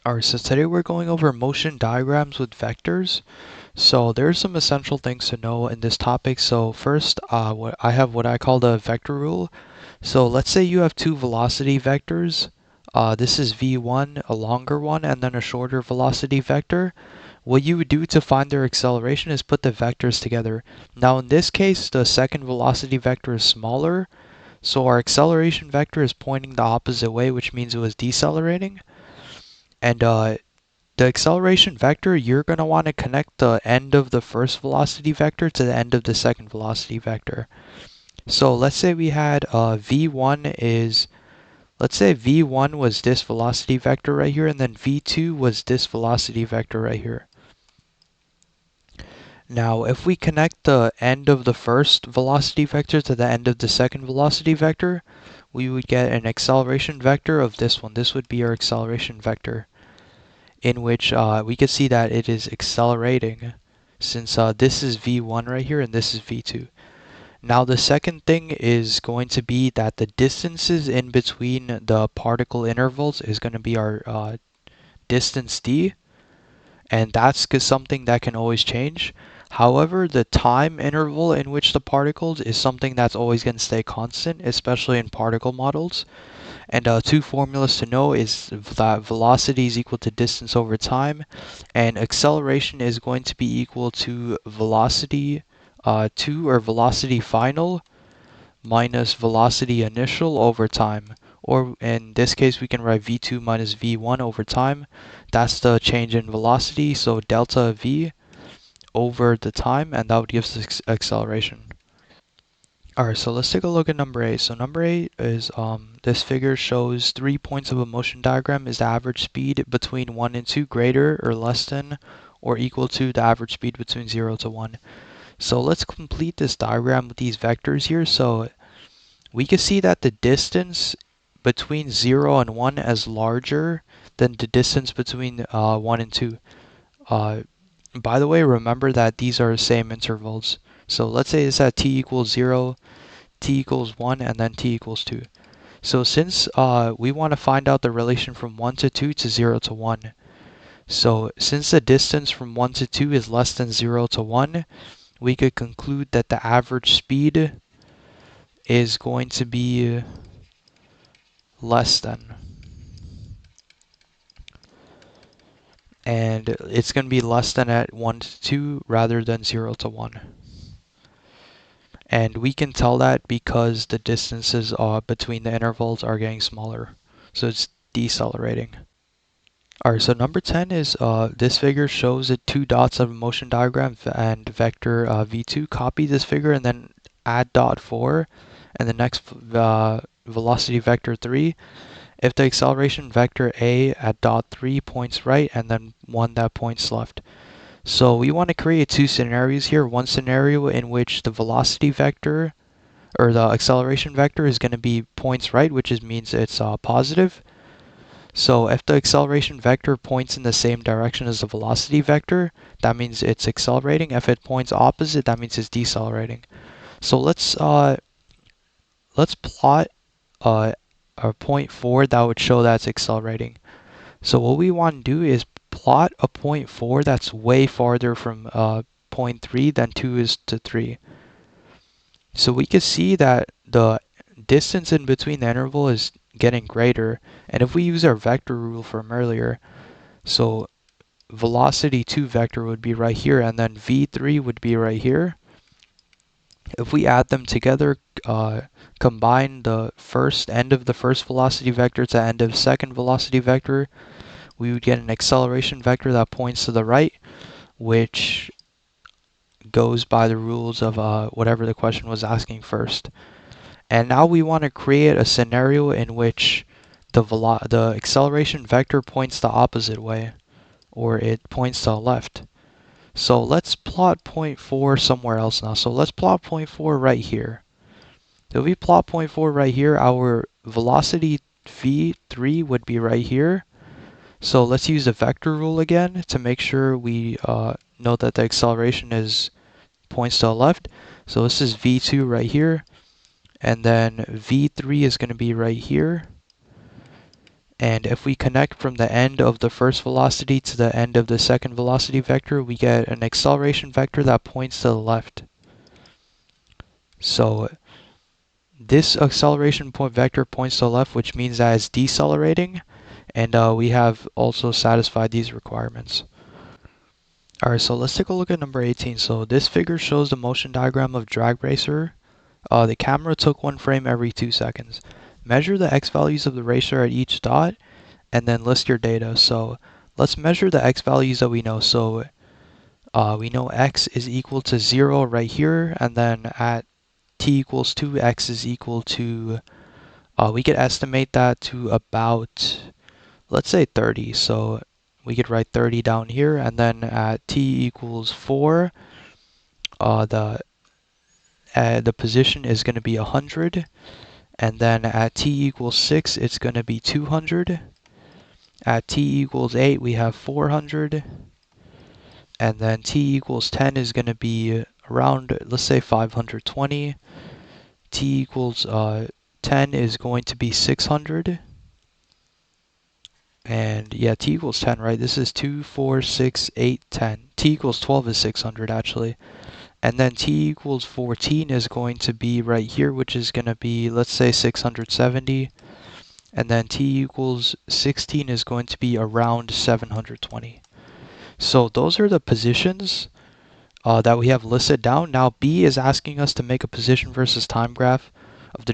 Alright, so today we're going over motion diagrams with vectors. So there's some essential things to know in this topic. So first, I have what I call the vector rule. So let's say you have two velocity vectors. This is v1, a longer one, and then a shorter velocity vector. What you would do to find their acceleration is put the vectors together. Now in this case, the second velocity vector is smaller, so our acceleration vector is pointing the opposite way, which means it was decelerating. And the acceleration vector, you're going to want to connect the end of the first velocity vector to the end of the second velocity vector. So let's say we had let's say v1 was this velocity vector right here, and then v2 was this velocity vector right here. Now, if we connect the end of the first velocity vector to the end of the second velocity vector, we would get an acceleration vector of this one. This would be our acceleration vector, in which we can see that it is accelerating, since this is v1 right here and this is v2. Now the second thing is going to be that the distances in between the particle intervals is going to be our distance d, and that's something that can always change. However, the time interval in which the particles is something that's always going to stay constant, especially in particle models. And two formulas to know is that velocity is equal to distance over time, and acceleration is going to be equal to velocity 2, or velocity final, minus velocity initial over time. Or in this case, we can write v2 minus v1 over time. That's the change in velocity, so delta v over the time, and that would give us acceleration. Alright, so let's take a look at number 8. So number 8 is this figure shows 3 points of a motion diagram. Is the average speed between 1 and 2 greater or less than or equal to the average speed between 0 to 1? So let's complete this diagram with these vectors here. So we can see that the distance between 0 and 1 is larger than the distance between 1 and 2. By the way, remember that these are the same intervals. So let's say it's at t equals 0, t equals 1, and then t equals 2. So since we want to find out the relation from 1 to 2 to 0 to 1, so since the distance from 1 to 2 is less than 0 to 1, we could conclude that the average speed is going to be less than. And it's going to be less than at 1 to 2 rather than 0 to 1. And we can tell that because the distances between the intervals are getting smaller. So it's decelerating. Alright, so number 10 is this figure shows the two dots of a motion diagram and vector v2. Copy this figure and then add dot 4 and the next velocity vector 3. If the acceleration vector a at dot 3 points right and then one that points left. So we want to create two scenarios here. One scenario in which the velocity vector or the acceleration vector is going to be points right, which means it's positive. So if the acceleration vector points in the same direction as the velocity vector, that means it's accelerating. If it points opposite, that means it's decelerating. So let's plot a point 4 that would show that it's accelerating. So what we want to do is plot a point 4 that's way farther from point 3 than 2 is to 3. So we can see that the distance in between the interval is getting greater. And if we use our vector rule from earlier, so velocity 2 vector would be right here, and then v3 would be right here. If we add them together, combine the first end of the first velocity vector to end of second velocity vector, we would get an acceleration vector that points to the right, which goes by the rules of whatever the question was asking first. And now we want to create a scenario in which the acceleration vector points the opposite way, or it points to the left. So let's plot point 4 somewhere else now. So let's plot point 4 right here. So if we plot point 4 right here, our velocity v3 would be right here. So let's use the vector rule again to make sure we know that the acceleration points to the left. So this is v2 right here, and then v3 is going to be right here, And if we connect from the end of the first velocity to the end of the second velocity vector, we get an acceleration vector that points to the left. So this acceleration point vector points to the left, which means that it's decelerating, and we have also satisfied these requirements. Alright, so let's take a look at number 18. So this figure shows the motion diagram of drag racer. The camera took 1 frame every 2 seconds. Measure the x values of the racer at each dot, and then list your data. So let's measure the x values that we know. So we know x is equal to 0 right here, and then at t equals 2, x is equal to, we could estimate that to about, let's say 30. So we could write 30 down here, and then at t equals 4, the position is going to be 100, and then at t equals 6, it's going to be 200. At t equals 8, we have 400, and then t equals 10 is going to be around, let's say 520. T equals 10 is going to be 600. And yeah, t equals 10, right? This is 2, 4, 6, 8, 10. T equals 12 is 600 actually. And then t equals 14 is going to be right here, which is going to be, let's say 670. And then t equals 16 is going to be around 720. So those are the positions that we have listed down. Now B is asking us to make a position versus time graph of the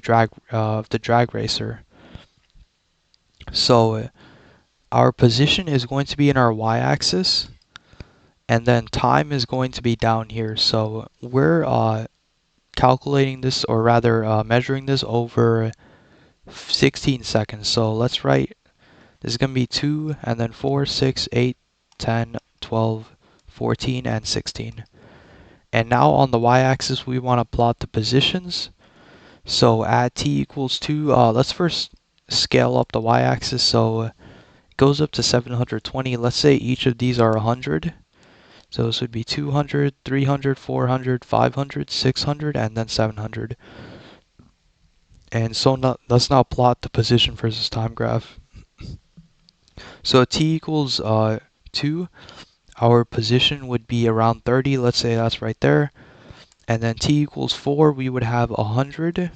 drag racer. So our position is going to be in our y-axis, and then time is going to be down here. So we're calculating this, or rather measuring this over 16 seconds. So let's write, this is going to be 2, and then 4, 6, 8, 10, 12, 14, and 16. And now on the y-axis, we want to plot the positions. So at t equals 2, let's first scale up the y-axis. So it goes up to 720. Let's say each of these are 100. So this would be 200, 300, 400, 500, 600, and then 700. And so let's now plot the position versus time graph. So t equals 2, our position would be around 30. Let's say that's right there. And then t equals 4, we would have 100.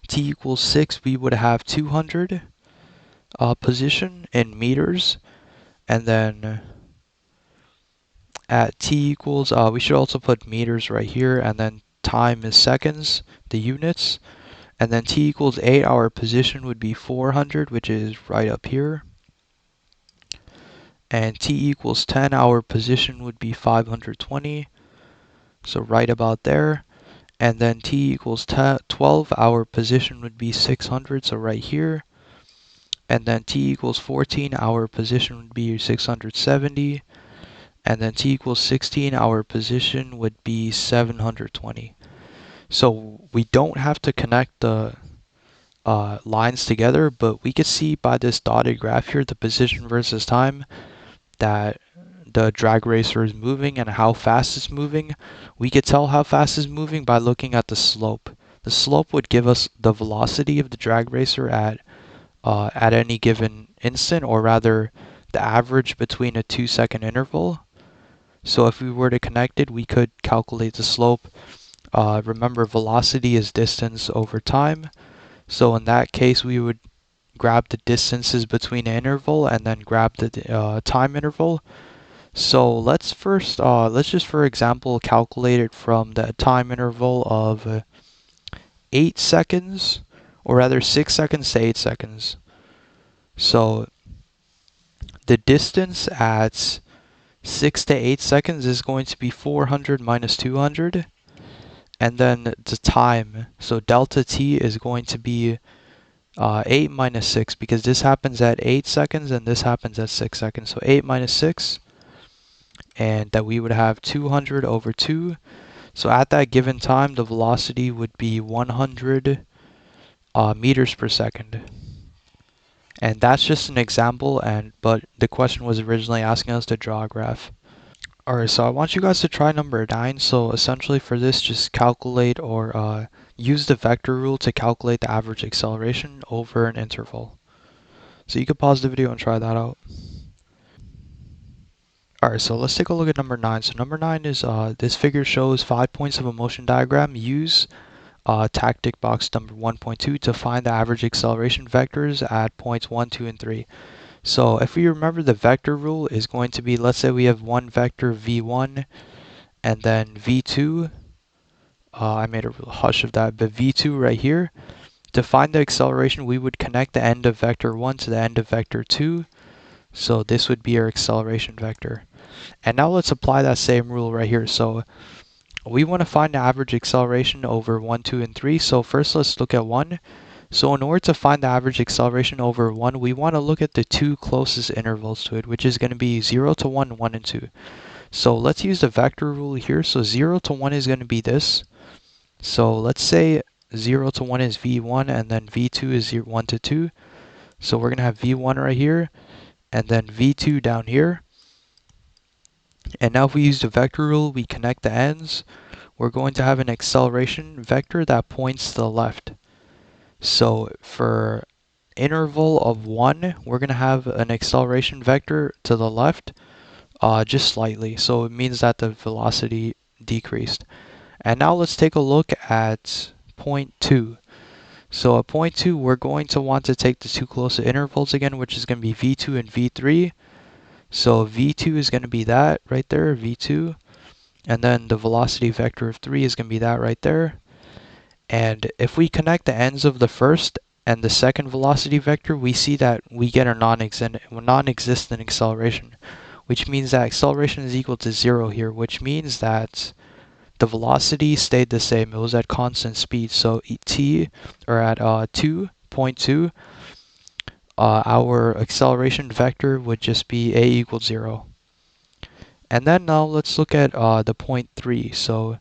T equals 6, we would have 200 position in meters. And then at t equals, we should also put meters right here, and then time is seconds, the units. And then t equals 8, our position would be 400, which is right up here. And t equals 10, our position would be 520, so right about there. And then t equals 12, our position would be 600, so right here. And then t equals 14, our position would be 670. And then t equals 16, our position would be 720. So we don't have to connect the lines together, but we could see by this dotted graph here, the position versus time, that the drag racer is moving and how fast it's moving. We could tell how fast it's moving by looking at the slope. The slope would give us the velocity of the drag racer at any given instant, or rather the average between a 2-second interval. So if we were to connect it, we could calculate the slope. Remember, velocity is distance over time. So in that case, we would grab the distances between an interval and then grab the time interval. So let's first, let's just for example calculate it from the time interval of 8 seconds, or rather 6 seconds to 8 seconds. So the distance at 6 to 8 seconds is going to be 400 minus 200. And then the time, so delta t is going to be 8 minus 6, because this happens at 8 seconds and this happens at 6 seconds. So 8 minus 6, and that we would have 200 over 2. So at that given time, the velocity would be 100 meters per second. And that's just an example, but the question was originally asking us to draw a graph. Alright, so I want you guys to try number 9. So essentially for this, just calculate or use the vector rule to calculate the average acceleration over an interval. So you could pause the video and try that out. Alright, so let's take a look at number 9. So number 9 is this figure shows 5 points of a motion diagram. Use tactic box number 1.2 to find the average acceleration vectors at points 1, 2, and 3. So if we remember, the vector rule is going to be, let's say we have one vector v1 and then v2. I made a real hush of that, but v2 right here. To find the acceleration, we would connect the end of vector 1 to the end of vector 2. So this would be our acceleration vector. And now let's apply that same rule right here. So we want to find the average acceleration over 1, 2, and 3. So first let's look at 1. So in order to find the average acceleration over 1, we want to look at the two closest intervals to it, which is going to be 0 to 1, 1 and 2. So let's use the vector rule here. So 0 to 1 is going to be this. So let's say 0 to 1 is v1, and then v2 is 1 to 2. So we're going to have v1 right here, and then v2 down here. And now if we use the vector rule, we connect the ends. We're going to have an acceleration vector that points to the left. So for interval of 1, we're going to have an acceleration vector to the left, just slightly. So it means that the velocity decreased. And now let's take a look at point 2. So at point 2, we're going to want to take the two closest intervals again, which is going to be v2 and v3. So v2 is going to be that right there, v2. And then the velocity vector of 3 is going to be that right there. And if we connect the ends of the first and the second velocity vector, we see that we get a non-existent acceleration, which means that acceleration is equal to 0 here, which means that the velocity stayed the same. It was at constant speed. So t, or at 2.2, our acceleration vector would just be a equals 0. And then now let's look at the point 3. So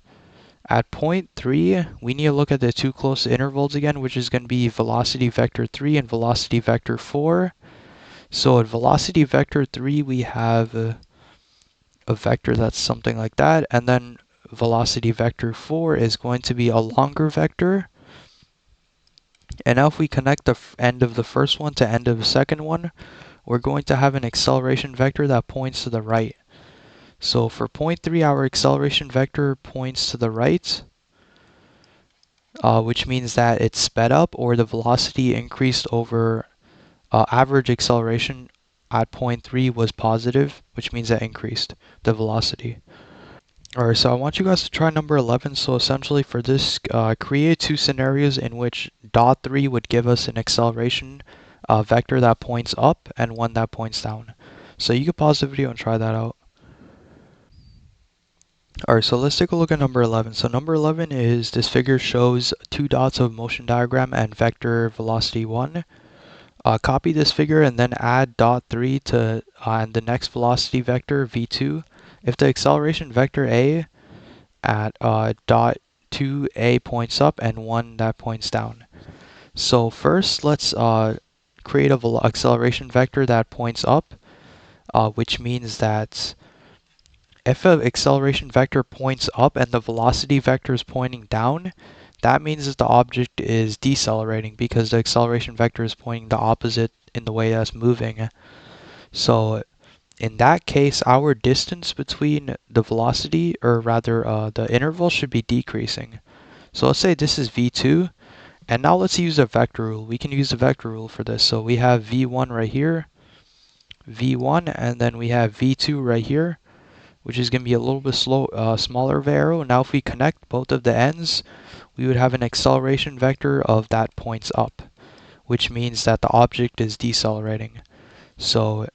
at point 3, we need to look at the two close intervals again, which is going to be velocity vector 3 and velocity vector 4. So at velocity vector 3, we have a vector that's something like that, and then velocity vector 4 is going to be a longer vector. And now if we connect the end of the first one to end of the second one, we're going to have an acceleration vector that points to the right. So for point 3, our acceleration vector points to the right, which means that it's sped up, or the velocity increased over average acceleration at point 3 was positive, which means that increased the velocity. Alright, so I want you guys to try number 11. So essentially for this, create two scenarios in which dot 3 would give us an acceleration vector that points up and one that points down. So you can pause the video and try that out. Alright, so let's take a look at number 11. So number 11 is this figure shows two dots of motion diagram and vector velocity 1. Copy this figure and then add dot 3 to the next velocity vector v2. If the acceleration vector a at dot 2a points up and 1 that points down. So first let's create a acceleration vector that points up, which means that if an acceleration vector points up and the velocity vector is pointing down, that means that the object is decelerating because the acceleration vector is pointing the opposite in the way that's moving. So in that case, our distance between the velocity, or rather the interval, should be decreasing. So let's say this is v2, and now let's use a vector rule. We can use the vector rule for this. So we have v1 right here, v1, and then we have v2 right here, which is going to be a little bit smaller of arrow. Now if we connect both of the ends, we would have an acceleration vector of that points up, which means that the object is decelerating. So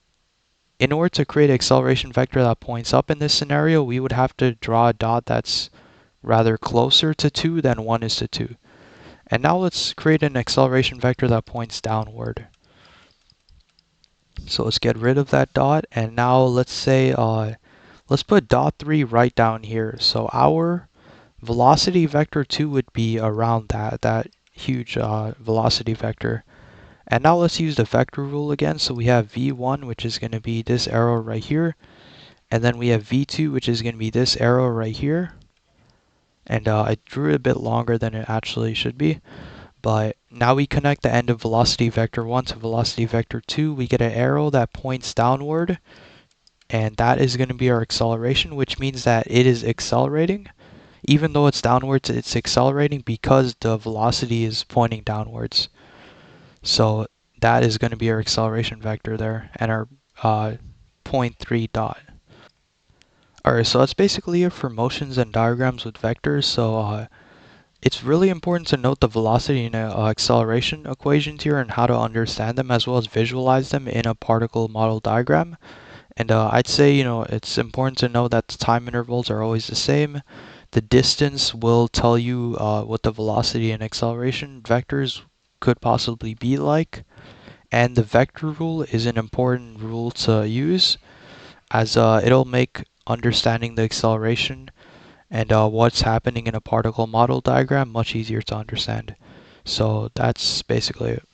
in order to create an acceleration vector that points up in this scenario, we would have to draw a dot that's rather closer to 2 than 1 is to 2. And now let's create an acceleration vector that points downward. So let's get rid of that dot, and now let's say let's put dot 3 right down here. So our velocity vector 2 would be around that huge velocity vector. And now let's use the vector rule again. So we have v1, which is going to be this arrow right here. And then we have v2, which is going to be this arrow right here. And I drew it a bit longer than it actually should be. But now we connect the end of velocity vector 1 to velocity vector 2, we get an arrow that points downward, and that is going to be our acceleration, which means that it is accelerating. Even though it's downwards, it's accelerating because the velocity is pointing downwards. So that is going to be our acceleration vector there, and our point 3 dot. Alright, so that's basically it for motions and diagrams with vectors. So it's really important to note the velocity and acceleration equations here and how to understand them, as well as visualize them in a particle model diagram. And I'd say, it's important to know that the time intervals are always the same. The distance will tell you what the velocity and acceleration vectors could possibly be like. And the vector rule is an important rule to use, as it'll make understanding the acceleration and what's happening in a particle model diagram much easier to understand. So that's basically it.